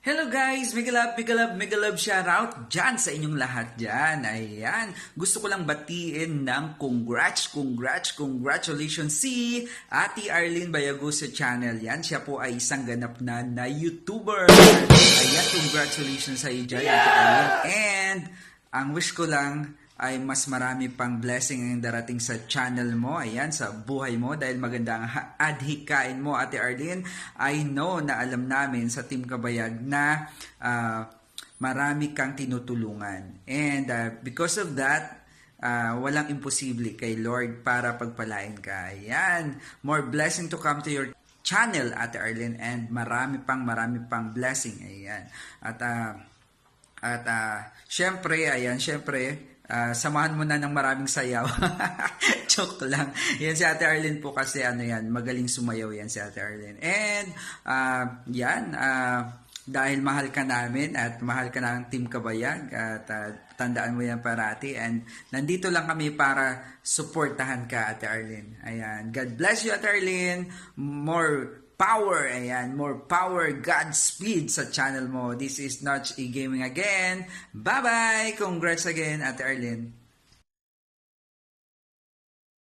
Hello guys! Mega love shoutout dyan sa inyong lahat dyan. Ayan. Gusto ko lang batiin ng congratulations si Ate Arlene Bayago sa channel yan. Siya po ay isang ganap na YouTuber. Ayan, congratulations sa iyo dyan, Ate Arlene. And ang wish ko lang ay mas marami pang blessing ang darating sa channel mo, ayan, sa buhay mo, dahil maganda ang adhikain mo, Ate Arlene. I know na alam namin sa Team Kabayag na marami kang tinutulungan. And because of that, walang imposible kay Lord para pagpalain ka. Ayan, more blessing to come to your channel, Ate Arlene, and marami pang blessing. Ayan. At syempre, samahan mo na ng maraming sayaw. Joke lang. Yan si Ate Arlene po kasi magaling sumayaw yan si Ate Arlene. And dahil mahal ka namin at mahal ka ng Team Kabayag at tandaan mo yan parati. And nandito lang kami para suportahan ka, Ate Arlene. Ayan. God bless you, Ate Arlene. More power, more power, Godspeed sa channel mo. This is Notch E Gaming again. Bye-bye! Congrats again, Ate Arlene.